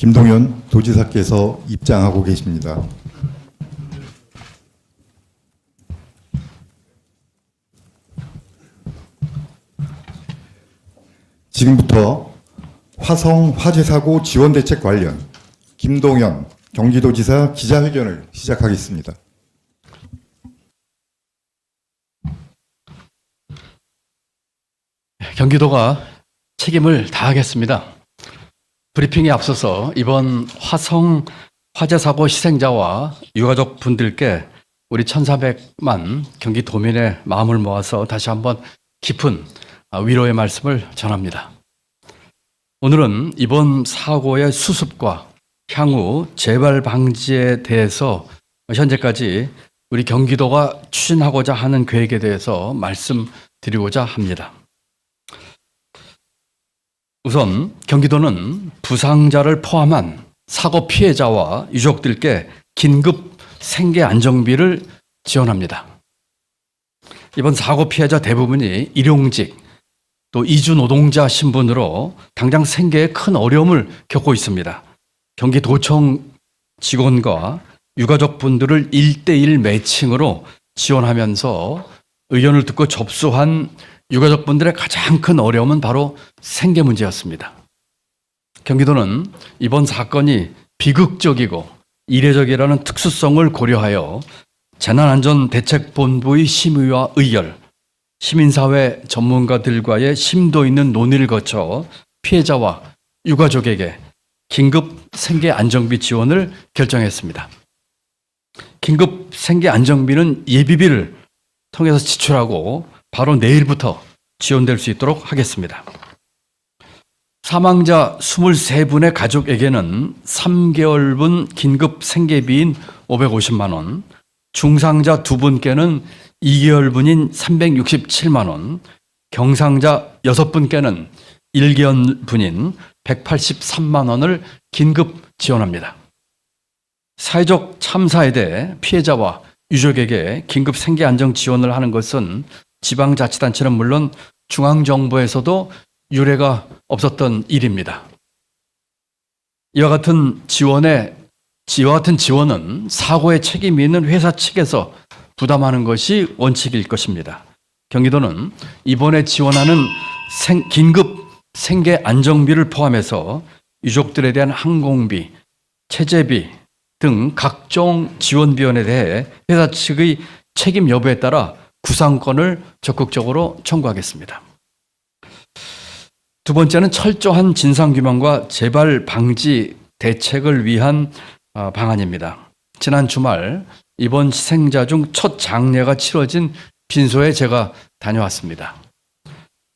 김동연 도지사께서 입장하고 계십니다. 지금부터 화성 화재 사고 지원 대책 관련 김동연 경기도지사 기자회견을 시작하겠습니다. 경기도가 책임을 다하겠습니다. 브리핑에 앞서서 이번 화성 화재 사고 희생자와 유가족 분들께 우리 1,400만 경기도민의 마음을 모아서 다시 한번 깊은 위로의 말씀을 전합니다. 오늘은 이번 사고의 수습과 향후 재발 방지에 대해서 현재까지 우리 경기도가 추진하고자 하는 계획에 대해서 말씀드리고자 합니다. 우선 경기도는 부상자를 포함한 사고 피해자와 유족들께 긴급 생계 안정비를 지원합니다. 이번 사고 피해자 대부분이 일용직 또 이주 노동자 신분으로 당장 생계에 큰 어려움을 겪고 있습니다. 경기도청 직원과 유가족 분들을 1:1 매칭으로 지원하면서 의견을 듣고 접수한 유가족분들의 가장 큰 어려움은 바로 생계 문제였습니다. 경기도는 이번 사건이 비극적이고 이례적이라는 특수성을 고려하여 재난안전대책본부의 심의와 의결, 시민사회 전문가들과의 심도 있는 논의를 거쳐 피해자와 유가족에게 긴급 생계 안정비 지원을 결정했습니다. 긴급 생계 안정비는 예비비를 통해서 지출하고 바로 내일부터 지원될 수 있도록 하겠습니다. 사망자 23분의 가족에게는 3개월분 긴급 생계비인 550만 원, 중상자 2분께는 2개월분인 367만 원, 경상자 6분께는 1개월분인 183만 원을 긴급 지원합니다. 사회적 참사에 대해 피해자와 유족에게 긴급 생계 안정 지원을 하는 것은 지방자치단체는 물론 중앙정부에서도 유례가 없었던 일입니다. 이와 같은 지원은 사고에 책임이 있는 회사 측에서 부담하는 것이 원칙일 것입니다. 경기도는 이번에 지원하는 긴급 생계 안정비를 포함해서 유족들에 대한 항공비, 체재비 등 각종 지원 비용에 대해 회사 측의 책임 여부에 따라 구상권을 적극적으로 청구하겠습니다. 두 번째는 철저한 진상규명과 재발 방지 대책을 위한 방안입니다. 지난 주말 이번 희생자 중 첫 장례가 치러진 빈소에 제가 다녀왔습니다.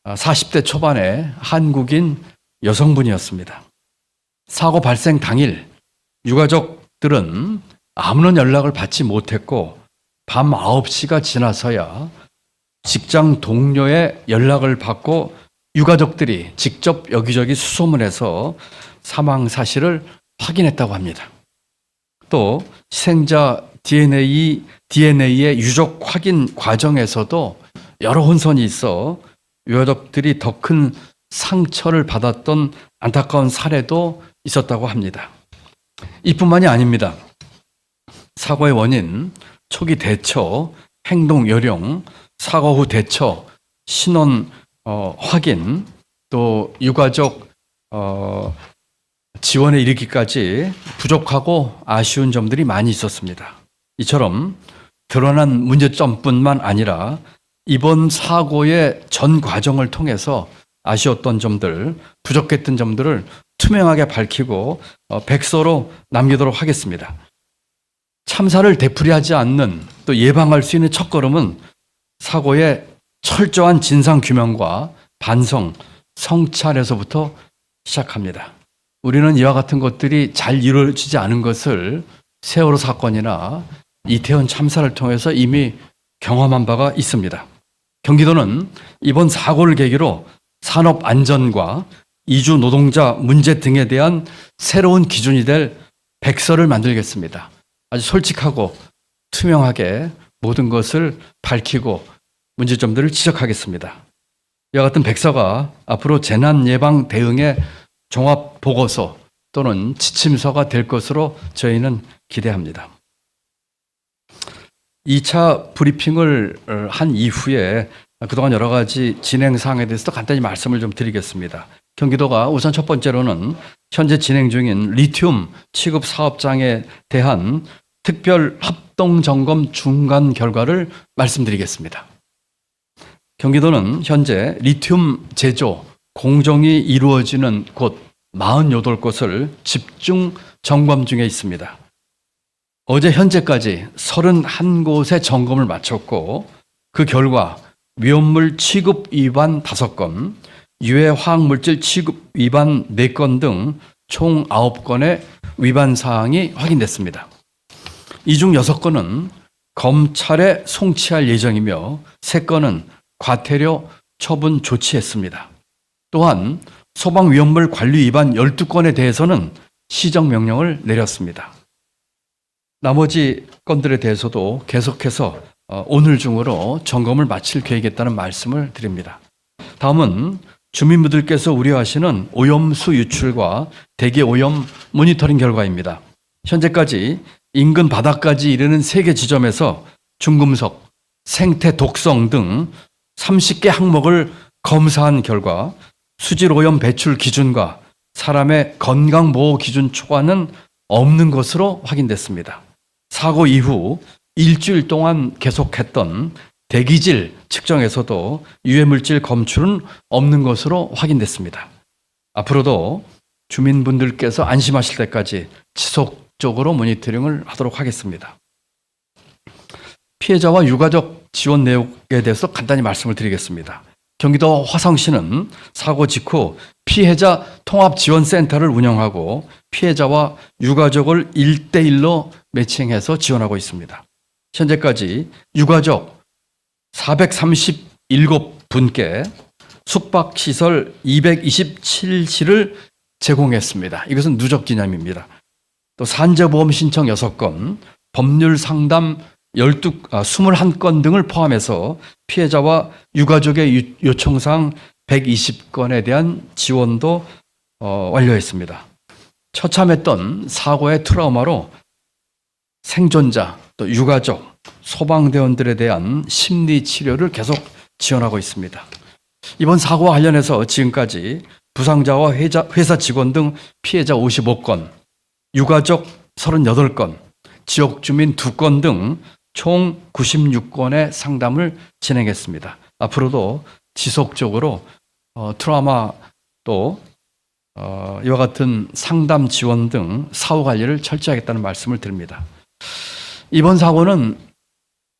40대 초반의 한국인 여성분이었습니다. 사고 발생 당일 유가족들은 아무런 연락을 받지 못했고 밤 9시가 지나서야 직장 동료의 연락을 받고 유가족들이 직접 여기저기 수소문해서 사망 사실을 확인했다고 합니다. 또 희생자 DNA의 유족 확인 과정에서도 여러 혼선이 있어 유가족들이 더 큰 상처를 받았던 안타까운 사례도 있었다고 합니다. 이뿐만이 아닙니다. 사고의 원인, 초기 대처, 행동 요령, 사고 후 대처, 신원 확인, 또 유가족 지원에 이르기까지 부족하고 아쉬운 점들이 많이 있었습니다. 이처럼 드러난 문제점뿐만 아니라 이번 사고의 전 과정을 통해서 아쉬웠던 점들, 부족했던 점들을 투명하게 밝히고 백서로 남기도록 하겠습니다. 참사를 되풀이하지 않는 또 예방할 수 있는 첫걸음은 사고의 철저한 진상규명과 반성, 성찰에서부터 시작합니다. 우리는 이와 같은 것들이 잘 이루어지지 않은 것을 세월호 사건이나 이태원 참사를 통해서 이미 경험한 바가 있습니다. 경기도는 이번 사고를 계기로 산업 안전과 이주 노동자 문제 등에 대한 새로운 기준이 될 백서를 만들겠습니다. 아주 솔직하고 투명하게 모든 것을 밝히고 문제점들을 지적하겠습니다. 이와 같은 백서가 앞으로 재난 예방 대응의 종합 보고서 또는 지침서가 될 것으로 저희는 기대합니다. 2차 브리핑을 한 이후에 그동안 여러 가지 진행 사항에 대해서도 간단히 말씀을 좀 드리겠습니다. 경기도가 우선 첫 번째로는 현재 진행 중인 리튬 취급 사업장에 대한 특별 합동 점검 중간 결과를 말씀드리겠습니다. 경기도는 현재 리튬 제조 공정이 이루어지는 곳 48곳을 집중 점검 중에 있습니다. 어제 현재까지 31곳의 점검을 마쳤고 그 결과 위험물 취급 위반 5건, 유해 화학물질 취급 위반 4건 등 총 9건의 위반 사항이 확인됐습니다. 이 중 6건은 검찰에 송치할 예정이며 3건은 과태료 처분 조치했습니다. 또한 소방위험물 관리 위반 12건에 대해서는 시정명령을 내렸습니다. 나머지 건들에 대해서도 계속해서 오늘 중으로 점검을 마칠 계획이었다는 말씀을 드립니다. 다음은 주민분들께서 우려하시는 오염수 유출과 대기 오염 모니터링 결과입니다. 현재까지 인근 바다까지 이르는 3개 지점에서 중금속, 생태 독성 등 30개 항목을 검사한 결과 수질 오염 배출 기준과 사람의 건강보호 기준 초과는 없는 것으로 확인됐습니다. 사고 이후 일주일 동안 계속했던 대기질 측정에서도 유해물질 검출은 없는 것으로 확인됐습니다. 앞으로도 주민분들께서 안심하실 때까지 지속적으로 모니터링을 하도록 하겠습니다. 피해자와 유가족 지원 내용에 대해서 간단히 말씀을 드리겠습니다. 경기도 화성시는 사고 직후 피해자 통합지원센터를 운영하고 피해자와 유가족을 1대1로 매칭해서 지원하고 있습니다. 현재까지 유가족 437분께 숙박시설 227실을 제공했습니다. 이것은 누적 기념입니다. 또 산재보험 신청 6건, 법률 상담 21건 등을 포함해서 피해자와 유가족의 요청사항 120건에 대한 지원도 완료했습니다. 처참했던 사고의 트라우마로 생존자, 또 유가족, 소방대원들에 대한 심리 치료를 계속 지원하고 있습니다. 이번 사고와 관련해서 지금까지 부상자와 회사 직원 등 피해자 55건, 유가족 38건, 지역 주민 2건 등 총 96건의 상담을 진행했습니다. 앞으로도 지속적으로 트라우마 또 이와 같은 상담 지원 등 사후 관리를 철저하겠다는 말씀을 드립니다. 이번 사고는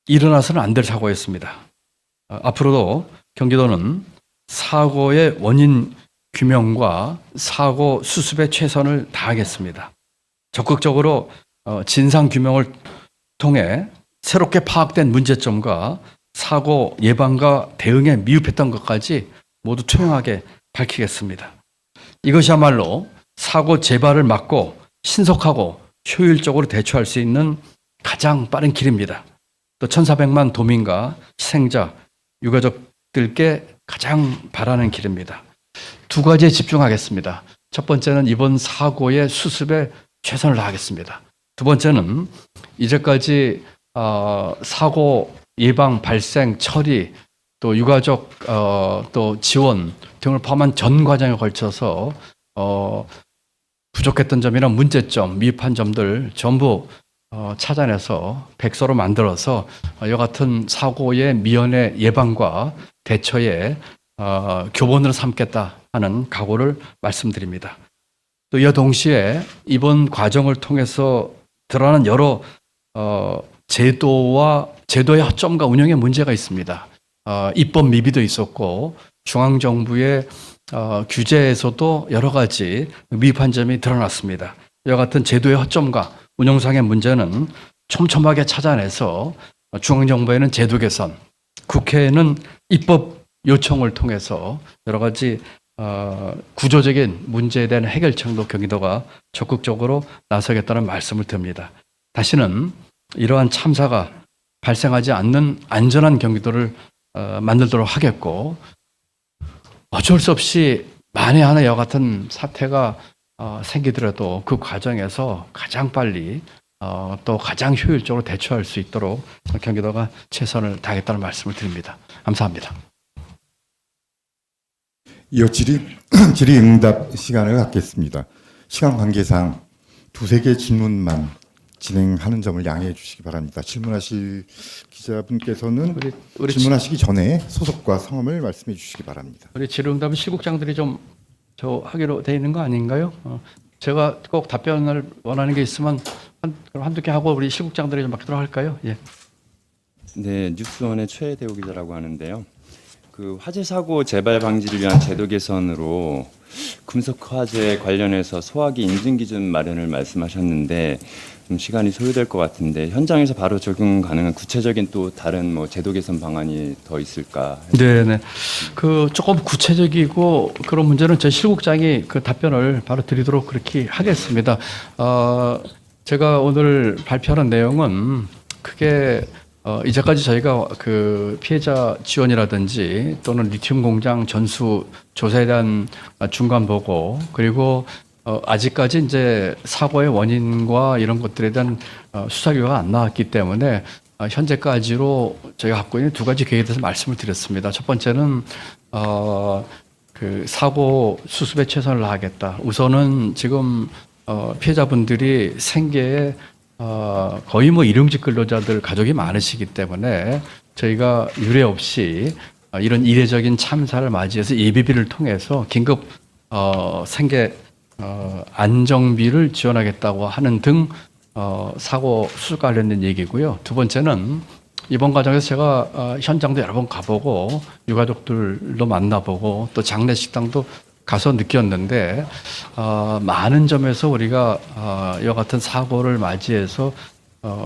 일어나서는 안 될 사고였습니다. 앞으로도 경기도는 사고의 원인 규명과 사고 수습에 최선을 다하겠습니다. 적극적으로 진상 규명을 통해 새롭게 파악된 문제점과 사고 예방과 대응에 미흡했던 것까지 모두 투명하게 밝히겠습니다. 이것이야말로 사고 재발을 막고 신속하고 효율적으로 대처할 수 있는 가장 빠른 길입니다. 또 1,400만 도민과 희생자, 유가족들께 가장 바라는 길입니다. 2가지에 집중하겠습니다. 첫 번째는 이번 사고의 수습에 최선을 다하겠습니다. 두 번째는 이제까지 사고 예방, 발생, 처리, 또 유가족 또 지원 등을 포함한 전 과정에 걸쳐서 부족했던 점이나 문제점, 미흡한 점들 전부 찾아내서 백서로 만들어서 이와 같은 사고의 미연의 예방과 대처에 교본으로 삼겠다 하는 각오를 말씀드립니다. 또 이와 동시에 이번 과정을 통해서 드러나는 여러 제도의 허점과 운영에 문제가 있습니다. 입법 미비도 있었고 중앙정부의 규제에서도 여러 가지 미흡한 점이 드러났습니다. 이와 같은 제도의 허점과 운영상의 문제는 촘촘하게 찾아내서 중앙정부에는 제도 개선, 국회에는 입법 요청을 통해서 여러 가지 구조적인 문제에 대한 해결책도 경기도가 적극적으로 나서겠다는 말씀을 드립니다. 다시는 이러한 참사가 발생하지 않는 안전한 경기도를 만들도록 하겠고 어쩔 수 없이 만에 하나 이와 같은 사태가 생기더라도 그 과정에서 가장 빨리 또 가장 효율적으로 대처할 수 있도록 경기도가 최선을 다하겠다는 말씀을 드립니다. 감사합니다. 이어 질의응답 시간을 갖겠습니다. 시간 관계상 두세 개 질문만 진행하는 점을 양해해 주시기 바랍니다. 질문하실 기자분께서는 우리 질문하시기 전에 소속과 성함을 말씀해 주시기 바랍니다. 우리 질의응답은 실국장들이 좀 하기로 돼 있는 거 아닌가요? 제가 꼭 답변을 원하는 게 있으면 한두 개 하고 우리 실국장들이 좀 맡기도록 할까요? 예. 네, 뉴스원의 최대호 기자라고 하는데요. 그 화재 사고 재발 방지를 위한 제도 개선으로 금속 화재 관련해서 소화기 인증 기준 마련을 말씀하셨는데 좀 시간이 소요될 것 같은데 현장에서 바로 적용 가능한 구체적인 또 다른 뭐 제도 개선 방안이 더 있을까? 네네. 그 조금 구체적이고 그런 문제는 저희 실국장이 그 답변을 바로 드리도록 그렇게 하겠습니다. 제가 오늘 발표하는 내용은 크게 이제까지 저희가 그 피해자 지원이라든지 또는 리튬 공장 전수 조사에 대한 중간 보고 그리고 아직까지 이제 사고의 원인과 이런 것들에 대한 수사 결과가 안 나왔기 때문에 현재까지로 저희가 갖고 있는 두 가지 계획에 대해서 말씀을 드렸습니다. 첫 번째는 그 사고 수습에 최선을 다하겠다. 우선은 지금 피해자분들이 생계에 거의 뭐 일용직 근로자들 가족이 많으시기 때문에 저희가 유례 없이 이런 이례적인 참사를 맞이해서 예비비를 통해서 긴급 생계 안정비를 지원하겠다고 하는 등 사고 수습 관련된 얘기고요. 두 번째는 이번 과정에서 제가 현장도 여러 번 가보고 유가족들도 만나보고 또 장례식당도 가서 느꼈는데 많은 점에서 우리가 이와 같은 사고를 맞이해서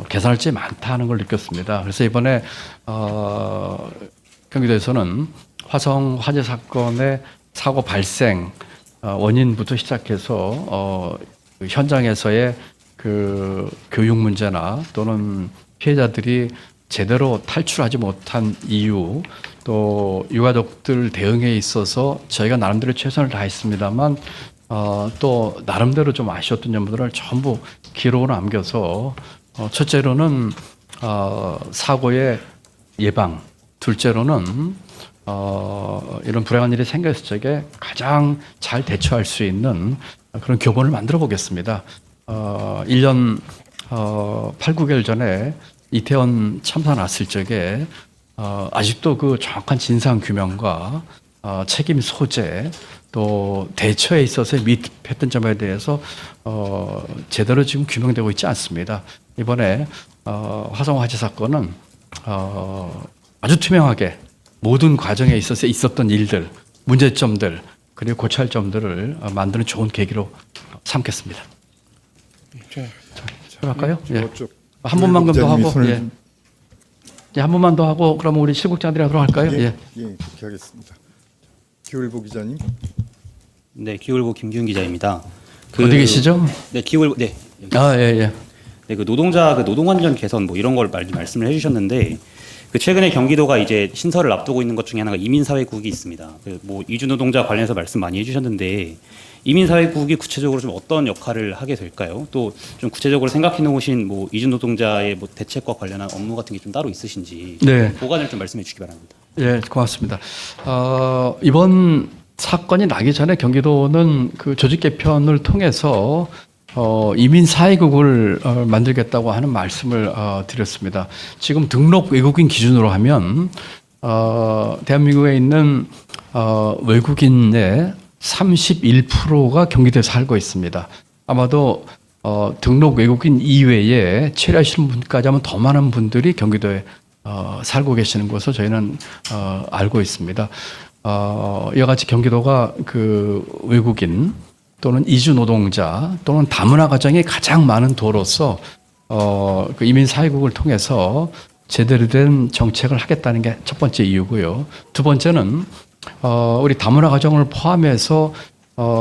개선할 점이 많다는 걸 느꼈습니다. 그래서 이번에 경기도에서는 화성 화재 사건의 사고 발생 원인부터 시작해서 그 현장에서의 그 교육 문제나 또는 피해자들이 제대로 탈출하지 못한 이유 또 유가족들 대응에 있어서 저희가 나름대로 최선을 다했습니다만 또 나름대로 좀 아쉬웠던 점들을 전부 기록으로 남겨서 첫째로는 사고의 예방, 둘째로는 이런 불행한 일이 생겼을 적에 가장 잘 대처할 수 있는 그런 교본을 만들어 보겠습니다. 1년 8, 9개월 전에 이태원 참사 났을 적에 아직도 그 정확한 진상 규명과 책임 소재 또 대처에 있어서의 미흡했던 점에 대해서 제대로 지금 규명되고 있지 않습니다. 이번에 화성 화재 사건은 아주 투명하게 모든 과정에 있어서 있었던 일들, 문제점들 그리고 고쳐야 할 점들을 만드는 좋은 계기로 삼겠습니다. 할까요? 예. 한 번만 더 하고, 예. 한 번만 더 하고, 그러면 우리 실국장들이 하도록 할까요? 예. 예, 그렇게 하겠습니다. 기울보 기자님. 네, 기울보 김기훈 기자입니다. 어디 계시죠? 네, 기울보 네. 예, 예. 네, 그 노동자 노동 환경 개선 뭐 이런 걸 말씀을 해주셨는데 그 최근에 경기도가 이제 신설을 앞두고 있는 것 중에 하나가 이민사회국이 있습니다. 그 뭐 이주 노동자 관련해서 말씀 많이 해주셨는데 이민사회국이 구체적으로 좀 어떤 역할을 하게 될까요? 또 좀 구체적으로 생각해 놓으신 뭐 이주 노동자의 뭐 대책과 관련한 업무 같은 게 좀 따로 있으신지 네. 보관을 좀 말씀해 주시기 바랍니다. 예, 고맙습니다. 이번 사건이 나기 전에 경기도는 그 조직 개편을 통해서 이민 사회국을 만들겠다고 하는 말씀을 드렸습니다. 지금 등록 외국인 기준으로 하면 대한민국에 있는 외국인의 31%가 경기도에 살고 있습니다. 아마도 등록 외국인 이외에 체류하시는 분까지 하면 더 많은 분들이 경기도에 살고 계시는 것을 저희는 알고 있습니다. 이와 같이 경기도가 그 외국인 또는 이주 노동자 또는 다문화 가정이 가장 많은 도로서 그 이민 사회국을 통해서 제대로 된 정책을 하겠다는 게 첫 번째 이유고요. 두 번째는 우리 다문화 가정을 포함해서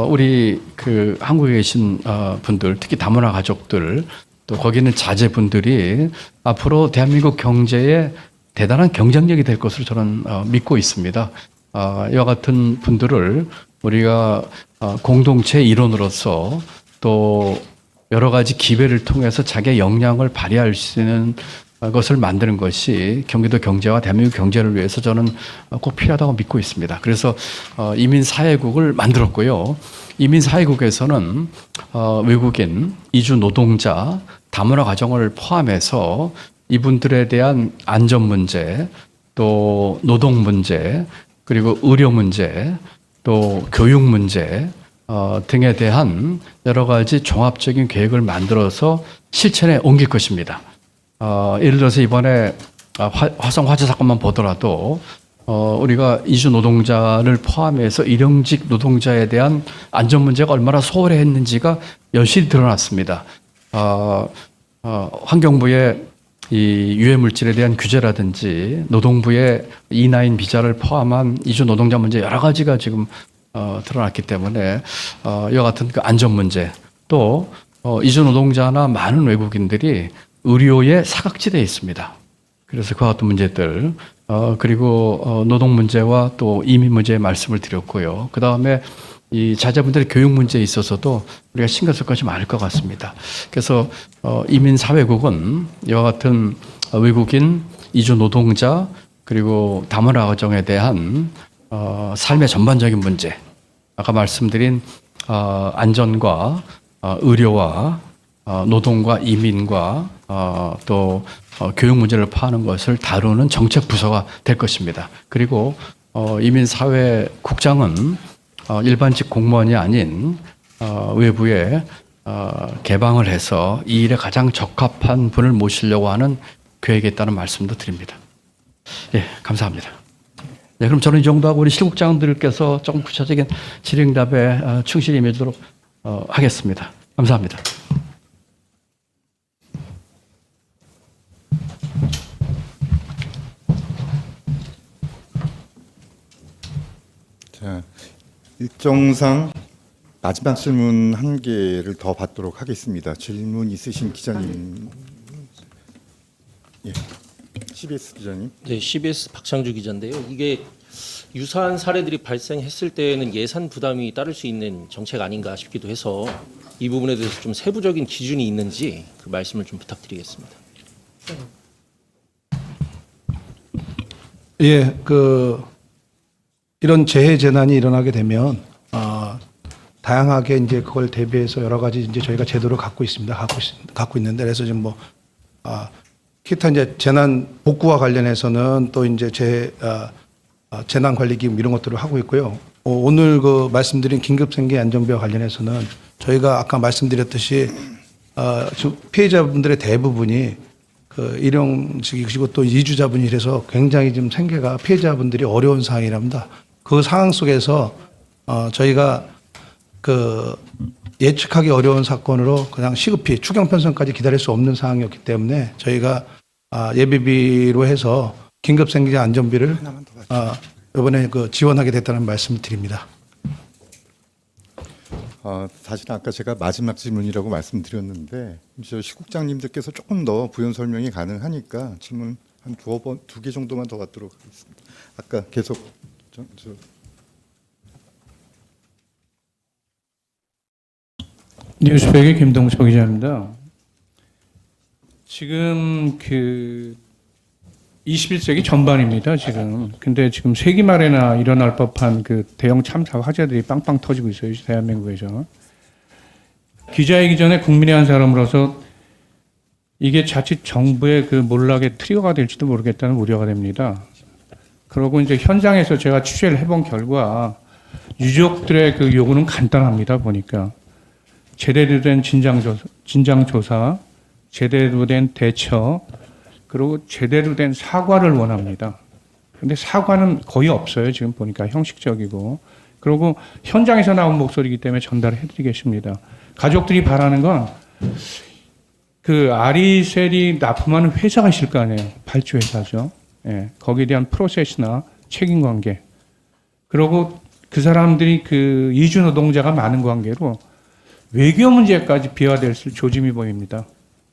우리 그 한국에 계신 분들, 특히 다문화 가족들 또 거기 있는 자제분들이 앞으로 대한민국 경제에 대단한 경쟁력이 될 것으로 저는 믿고 있습니다. 이와 같은 분들을 우리가 공동체 일원으로서 또 여러 가지 기회를 통해서 자기의 역량을 발휘할 수 있는 것을 만드는 것이 경기도 경제와 대한민국 경제를 위해서 저는 꼭 필요하다고 믿고 있습니다. 그래서 이민사회국을 만들었고요. 이민사회국에서는 외국인, 이주 노동자, 다문화 가정을 포함해서 이분들에 대한 안전 문제, 또 노동 문제, 그리고 의료 문제, 또 교육 문제 등에 대한 여러 가지 종합적인 계획을 만들어서 실천에 옮길 것입니다. 예를 들어서 이번에 화성 화재 사건만 보더라도 우리가 이주 노동자를 포함해서 일용직 노동자에 대한 안전 문제가 얼마나 소홀히 했는지가 여실히 드러났습니다. 환경부의 이 유해 물질에 대한 규제라든지 노동부의 E9 비자를 포함한 이주 노동자 문제 여러 가지가 지금 드러났기 때문에 이와 같은 그 안전 문제 또 이주 노동자나 많은 외국인들이 의료에 사각지대에 있습니다. 그래서 그와 같은 문제들 그리고 노동 문제와 또 이민 문제에 말씀을 드렸고요. 그 다음에 이 자제분들의 교육 문제에 있어서도 우리가 신경 쓸 것이 많을 것 같습니다. 그래서 이민사회국은 이와 같은 외국인, 이주 노동자 그리고 다문화 가정에 대한 삶의 전반적인 문제, 아까 말씀드린 안전과 의료와 노동과 이민과 또 교육 문제를 파하는 것을 다루는 정책 부서가 될 것입니다. 그리고 이민사회국장은 일반직 공무원이 아닌 외부에 개방을 해서 이 일에 가장 적합한 분을 모시려고 하는 계획이 있다는 말씀도 드립니다. 예, 감사합니다. 네, 그럼 저는 이 정도 하고 우리 실국장들께서 조금 구체적인 질의응답에 충실히 임하도록 하겠습니다. 감사합니다. 자, 일정상 마지막 질문 한 개를 더 받도록 하겠습니다. 질문 있으신 기자님, 예, CBS 기자님. 네, CBS 박창주 기자인데요. 이게 유사한 사례들이 발생했을 때에는 예산 부담이 따를 수 있는 정책 아닌가 싶기도 해서 이 부분에 대해서 좀 세부적인 기준이 있는지 그 말씀을 좀 부탁드리겠습니다. 예, 이런 재해 재난이 일어나게 되면 다양하게 이제 그걸 대비해서 여러 가지 이제 저희가 제도를 갖고 있습니다. 갖고 있는데 그래서 지금 기타 이제 재난 복구와 관련해서는 또 이제 재난 관리 기금 이런 것들을 하고 있고요. 오늘 말씀드린 긴급 생계 안정비와 관련해서는 저희가 아까 말씀드렸듯이 피해자분들의 대부분이 일용직이시고 또 이주자분이 이래서 굉장히 지금 생계가 피해자분들이 어려운 상황이랍니다. 그 상황 속에서 저희가 예측하기 어려운 사건으로 그냥 시급히 추경 편성까지 기다릴 수 없는 상황이었기 때문에 저희가 예비비로 해서 긴급 생계 안전비를 이번에 지원하게 됐다는 말씀을 드립니다. 사실 아까 제가 마지막 질문이라고 말씀드렸는데 저 시국장님들께서 조금 더 부연 설명이 가능하니까 질문 한 두 개 정도만 더 받도록 하겠습니다. 아까 계속 뉴스백의 김동석 기자입니다. 지금 21세기 전반입니다. 지금. 근데 지금 세기 말에나 일어날 법한 대형 참사 화재들이 빵빵 터지고 있어요. 대한민국에서. 기자이기 전에 국민의 한 사람으로서 이게 자칫 정부의 몰락의 트리거가 될지도 모르겠다는 우려가 됩니다. 그러고 이제 현장에서 제가 취재를 해본 결과 유족들의 요구는 간단합니다. 보니까 제대로 된 진장조사, 제대로 된 대처, 그리고 제대로 된 사과를 원합니다. 그런데 사과는 거의 없어요. 지금 보니까 형식적이고. 그리고 현장에서 나온 목소리이기 때문에 전달해 드리겠습니다. 가족들이 바라는 건 아리셀이 납품하는 회사가 있을 거 아니에요. 발주회사죠. 예, 거기에 대한 프로세스나 책임관계. 그리고 그 사람들이 이주 노동자가 많은 관계로 외교 문제까지 비화될 조짐이 보입니다.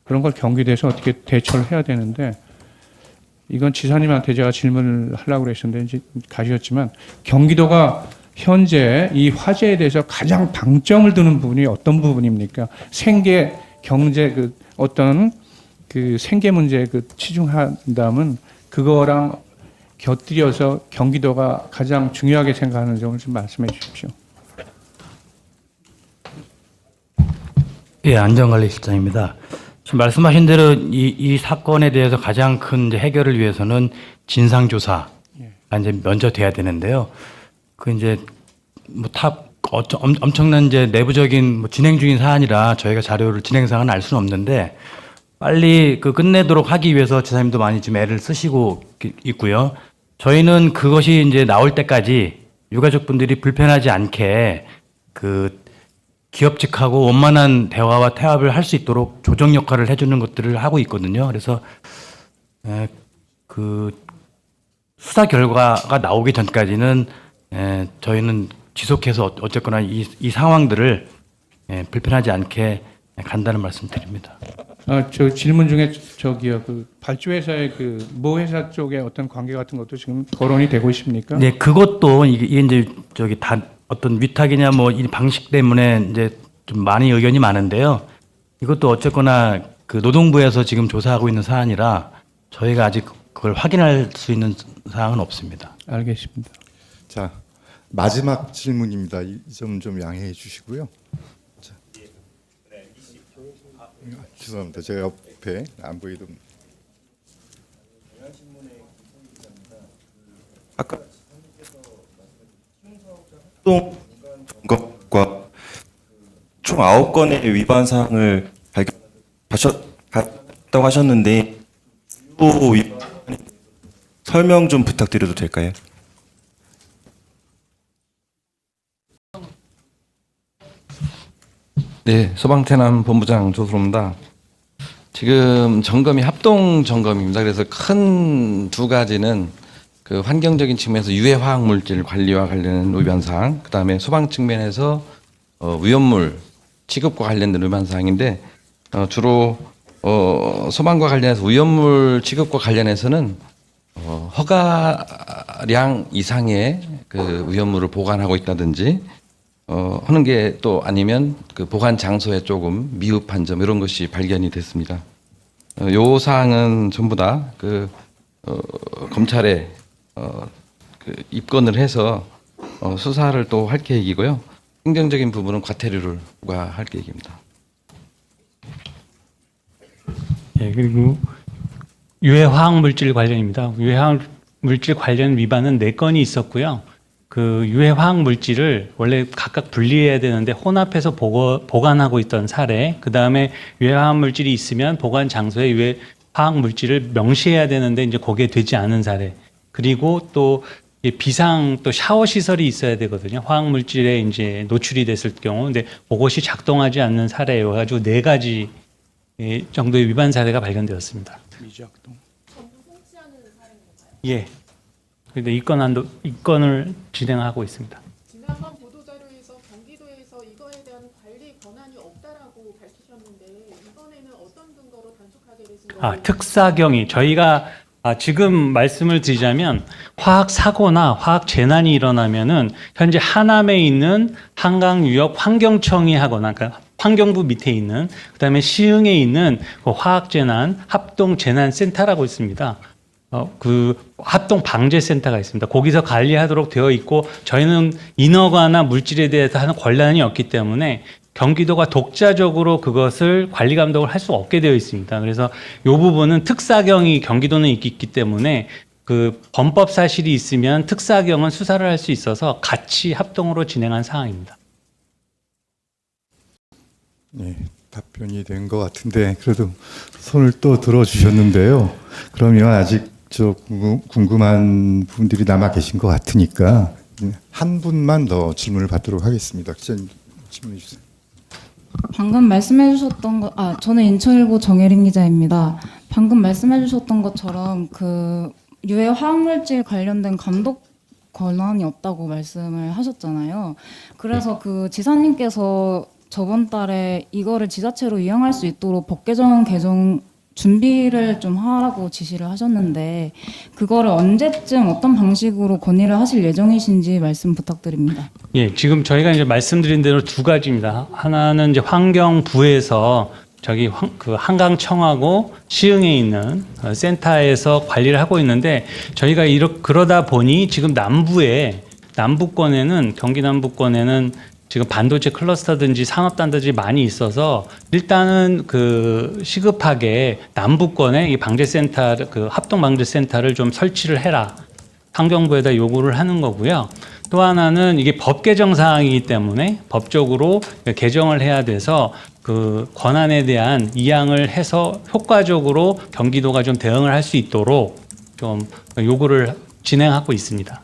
그런 걸 경기도에서 어떻게 대처를 해야 되는데 이건 지사님한테 제가 질문을 하려고 그랬었는데 이제 가셨지만 경기도가 현재 이 화재에 대해서 가장 방점을 두는 부분이 어떤 부분입니까? 생계, 경제 그 어떤 그 생계 문제에 그 치중한다면 그거랑 곁들여서 경기도가 가장 중요하게 생각하는 점을 좀 말씀해 주십시오. 예, 안전관리실장입니다. 지금 말씀하신 대로 이 사건에 대해서 가장 큰 이제 해결을 위해서는 진상조사가 이제 먼저 돼야 되는데요. 그 이제 뭐 엄청난 이제 내부적인 뭐 진행 중인 사안이라 저희가 자료를 진행상은 알 수는 없는데 빨리 그 끝내도록 하기 위해서 지사님도 많이 지금 애를 쓰시고 있고요. 저희는 그것이 이제 나올 때까지 유가족분들이 불편하지 않게 그 기업 측하고 원만한 대화와 태합을 할 수 있도록 조정 역할을 해주는 것들을 하고 있거든요. 그래서 그 수사 결과가 나오기 전까지는 저희는 지속해서 어쨌거나 이 상황들을 불편하지 않게 간다는 말씀드립니다. 저 질문 중에 저기요 그 발주회사의 그 모 회사 쪽에 어떤 관계 같은 것도 지금 거론이 되고 있습니까? 네, 그것도 이게 이제 저기 다 어떤 위탁이냐 뭐 이 방식 때문에 이제 좀 많이 의견이 많은데요. 이것도 어쨌거나 그 노동부에서 지금 조사하고 있는 사안이라 저희가 아직 그걸 확인할 수 있는 사항은 없습니다. 알겠습니다. 자, 마지막 질문입니다. 이 점 좀 양해해 주시고요. 자. 죄송합니다. 제가 옆에 안 보이던. 아까 점검과 총 9건의 위반 사항을 발견하셨다고 하셨는데 또 설명 좀 부탁드려도 될까요? 네, 소방태남 본부장 조수로입니다. 지금 점검이 합동 점검입니다. 그래서 큰 두 가지는 그 환경적인 측면에서 유해 화학 물질 관리와 관련된 위반 사항, 그다음에 소방 측면에서 위험물 취급과 관련된 위반 사항인데 주로 소방과 관련해서 위험물 취급과 관련해서는 허가량 이상의 그 위험물을 보관하고 있다든지 하는 게 또 아니면 그 보관 장소에 조금 미흡한 점 이런 것이 발견이 됐습니다. 요 사항은 전부 다 그 검찰에 그 입건을 해서 수사를 또 할 계획이고요. 행정적인 부분은 과태료를 부과할 계획입니다. 예, 그리고 유해 화학 물질 관련입니다. 유해 화학 물질 관련 위반은 4건이 있었고요. 그 유해 화학 물질을 원래 각각 분리해야 되는데 혼합해서 보관하고 있던 사례, 그 다음에 유해 화학 물질이 있으면 보관 장소에 유해 화학 물질을 명시해야 되는데 이제 거기에 되지 않은 사례, 그리고 또 비상 또 샤워 시설이 있어야 되거든요. 화학 물질에 이제 노출이 됐을 경우, 근데 그것이 작동하지 않는 사례여 가지고 4가지 정도의 위반 사례가 발견되었습니다. 미작동. 예. 근데 입건을 진행하고 있습니다. 지난번 보도자료에서 경기도에서 이거에 대한 관리 권한이 없다라고 밝히셨는데 이번에는 어떤 근거로 단축하게 되신 거예요? 특사경이 저희가 지금 말씀을 드리자면 화학 사고나 화학 재난이 일어나면은 현재 하남에 있는 한강유역 환경청이 하거나 그러니까 환경부 밑에 있는 그다음에 시흥에 있는 그 화학재난 합동재난센터라고 있습니다. 그 합동 방재센터가 있습니다. 거기서 관리하도록 되어 있고 저희는 인허가나 물질에 대해서 하는 권한이 없기 때문에 경기도가 독자적으로 그것을 관리 감독을 할 수 없게 되어 있습니다. 그래서 이 부분은 특사경이 경기도는 있기 때문에 그 범법 사실이 있으면 특사경은 수사를 할 수 있어서 같이 합동으로 진행한 사항입니다. 네, 답변이 된 것 같은데 그래도 손을 또 들어주셨는데요. 그러면 아직 궁금한 분들이 남아 계신 것 같으니까 한 분만 더 질문을 받도록 하겠습니다. 기자님 질문해 주세요. 방금 말씀해 주셨던 거, 저는 인천일보 정혜린 기자입니다. 방금 말씀해 주셨던 것처럼 그 유해 화학물질 관련된 감독 권한이 없다고 말씀을 하셨잖아요. 그래서 그 지사님께서 저번 달에 이거를 지자체로 이용할 수 있도록 법 개정 준비를 좀 하라고 지시를 하셨는데 그거를 언제쯤 어떤 방식으로 건의를 하실 예정이신지 말씀 부탁드립니다. 예, 지금 저희가 이제 말씀드린 대로 두 가지입니다. 하나는 이제 환경부에서 저기 그 한강청하고 시흥에 있는 센터에서 관리를 하고 있는데 저희가 그러다 보니 지금 남부권에는 경기 남부권에는 지금 반도체 클러스터든지 산업단지들이 많이 있어서 일단은 그 시급하게 남부권에 이 방재센터 그 합동 방재센터를 좀 설치를 해라. 환경부에다 요구를 하는 거고요. 또 하나는 이게 법 개정 사항이기 때문에 법적으로 개정을 해야 돼서 그 권한에 대한 이양을 해서 효과적으로 경기도가 좀 대응을 할 수 있도록 좀 요구를 진행하고 있습니다.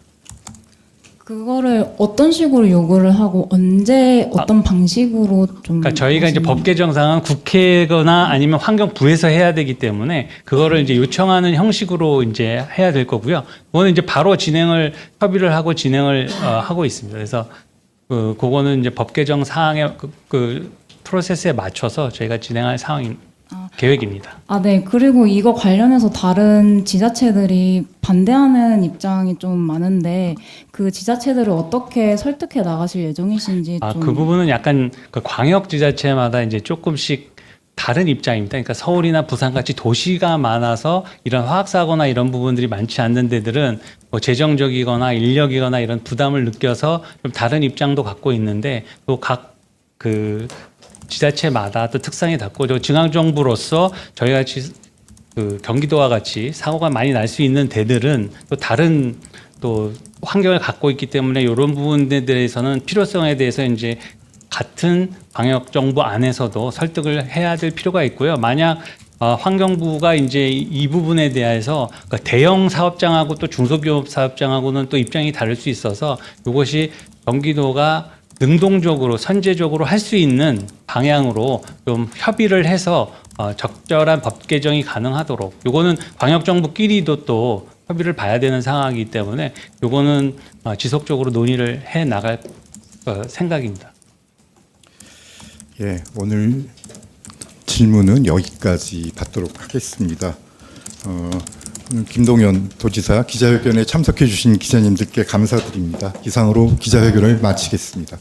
그거를 어떤 식으로 요구를 하고 언제 어떤 방식으로 좀 그러니까 저희가 이제 법 개정상은 국회거나 아니면 환경부에서 해야 되기 때문에 그거를 이제 요청하는 형식으로 이제 해야 될 거고요. 그거는 이제 바로 협의를 하고 진행을 하고 있습니다. 그래서 그거는 이제 법 개정 사항의 그 프로세스에 맞춰서 저희가 진행할 계획입니다. 네. 그리고 이거 관련해서 다른 지자체들이 반대하는 입장이 좀 많은데 그 지자체들을 어떻게 설득해 나가실 예정이신지 좀. 그 부분은 약간 그 광역 지자체마다 이제 조금씩 다른 입장입니다. 그러니까 서울이나 부산 같이 도시가 많아서 이런 화학 사고나 이런 부분들이 많지 않는 데들은 뭐 재정적이거나 인력이거나 이런 부담을 느껴서 좀 다른 입장도 갖고 있는데 또 각 그 지자체마다 또 특성이 다르고 중앙정부로서 저희 같이 그 경기도와 같이 사고가 많이 날 수 있는 데들은 또 다른 또 환경을 갖고 있기 때문에 이런 부분에 대해서는 필요성에 대해서 이제 같은 방역 정부 안에서도 설득을 해야 될 필요가 있고요. 만약 환경부가 이제 이 부분에 대해서 그러니까 대형 사업장하고 또 중소기업 사업장하고는 또 입장이 다를 수 있어서 이것이 경기도가 능동적으로 선제적으로 할 수 있는 방향으로 좀 협의를 해서 적절한 법 개정이 가능하도록 요거는 광역정부끼리도 또 협의를 봐야 되는 상황이기 때문에 요거는 지속적으로 논의를 해 나갈 생각입니다. 예, 오늘 질문은 여기까지 받도록 하겠습니다. 오늘 김동연 도지사 기자회견에 참석해 주신 기자님들께 감사드립니다. 이상으로 기자회견을 마치겠습니다.